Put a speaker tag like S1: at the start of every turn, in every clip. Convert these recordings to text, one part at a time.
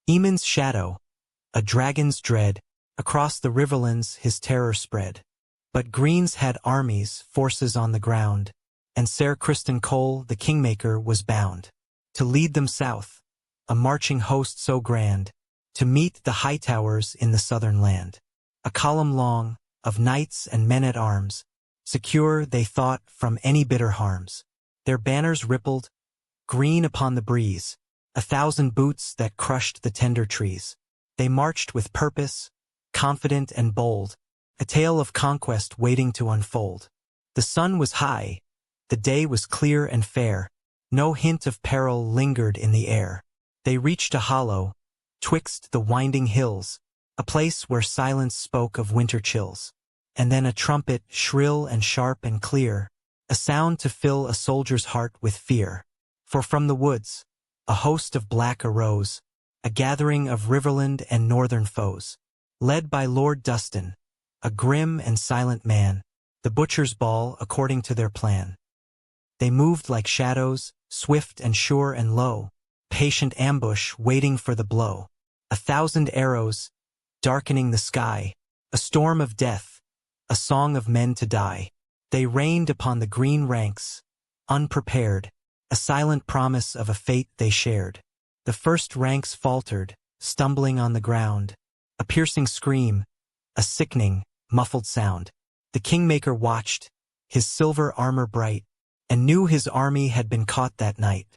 S1: Eamon's shadow, a dragon's dread, across the riverlands his terror spread. But Green's had armies, forces on the ground, and Ser Criston Cole, the Kingmaker, was bound to lead them south, a marching host so grand, to meet the Hightowers in the southern land. A column long, of knights and men-at-arms, secure, they thought, from any bitter harms. Their banners rippled, green upon the breeze, 1,000 boots that crushed the tender trees. They marched with purpose, confident and bold, a tale of conquest waiting to unfold. The sun was high, the day was clear and fair, no hint of peril lingered in the air. They reached a hollow, twixt the winding hills, a place where silence spoke of winter chills. And then a trumpet, shrill and sharp and clear, a sound to fill a soldier's heart with fear. For from the woods, a host of black arose, a gathering of Riverland and northern foes. Led by Lord Dustin, a grim and silent man, the butcher's ball according to their plan. They moved like shadows, swift and sure and low, patient ambush waiting for the blow. 1,000 arrows, darkening the sky, a storm of death, a song of men to die. They rained upon the green ranks, unprepared, a silent promise of a fate they shared. The first ranks faltered, stumbling on the ground, a piercing scream, a sickening, muffled sound. The Kingmaker watched, his silver armor bright, and knew his army had been caught that night.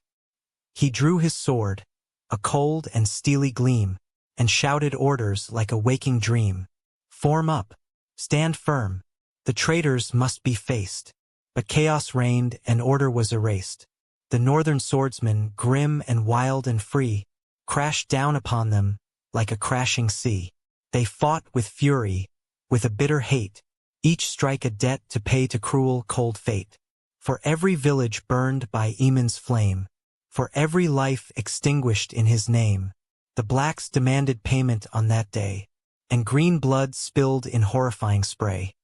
S1: He drew his sword, a cold and steely gleam, and shouted orders like a waking dream. Form up, stand firm, the traitors must be faced. But chaos reigned and order was erased. The northern swordsmen, grim and wild and free, crashed down upon them like a crashing sea. They fought with fury, with a bitter hate, each strike a debt to pay to cruel, cold fate. For every village burned by Eamon's flame, for every life extinguished in his name, the blacks demanded payment on that day, and green blood spilled in horrifying spray.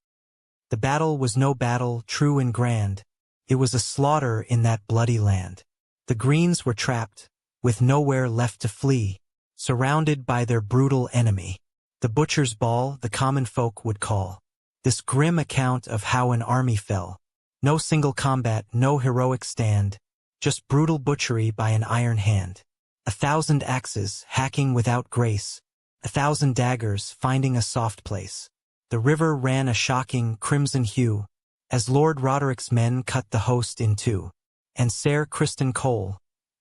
S1: The battle was no battle true and grand, it was a slaughter in that bloody land. The Greens were trapped, with nowhere left to flee, surrounded by their brutal enemy. The butcher's ball the common folk would call this grim account of how an army fell. No single combat, no heroic stand, just brutal butchery by an iron hand. 1,000 axes hacking without grace, 1,000 daggers finding a soft place. The river ran a shocking crimson hue, as Lord Roderick's men cut the host in two. And Ser Criston Cole,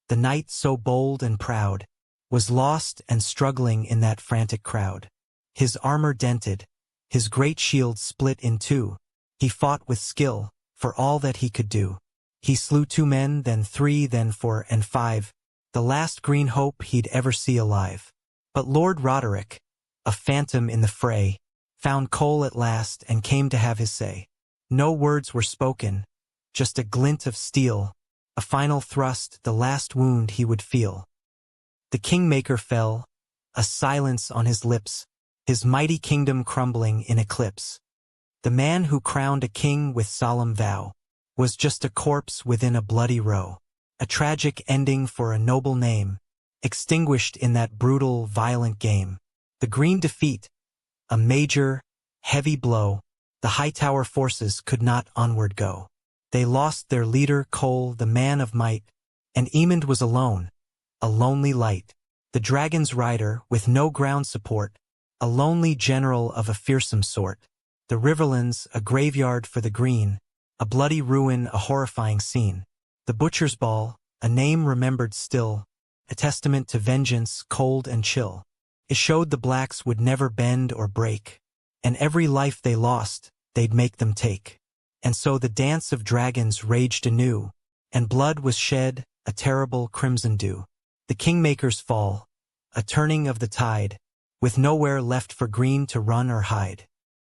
S1: the knight so bold and proud, was lost and struggling in that frantic crowd. His armor dented, his great shield split in two. He fought with skill, for all that he could do. He slew 2 men, then 3, then 4 and 5, the last green hope he'd ever see alive. But Lord Roderick, a phantom in the fray, found Cole at last and came to have his say. No words were spoken, just a glint of steel, a final thrust, the last wound he would feel. The Kingmaker fell, a silence on his lips, his mighty kingdom crumbling in eclipse. The man who crowned a king with solemn vow was just a corpse within a bloody row, a tragic ending for a noble name, extinguished in that brutal, violent game. The green defeat, a major, heavy blow, the Hightower forces could not onward go. They lost their leader Cole, the man of might, and Eamond was alone, a lonely light. The dragon's rider, with no ground support, a lonely general of a fearsome sort. The Riverlands, a graveyard for the green, a bloody ruin, a horrifying scene. The butcher's ball, a name remembered still, a testament to vengeance cold and chill. It showed the blacks would never bend or break, and every life they lost, they'd make them take. And so the dance of dragons raged anew, and blood was shed, a terrible crimson dew. The Kingmaker's fall, a turning of the tide, with nowhere left for green to run or hide.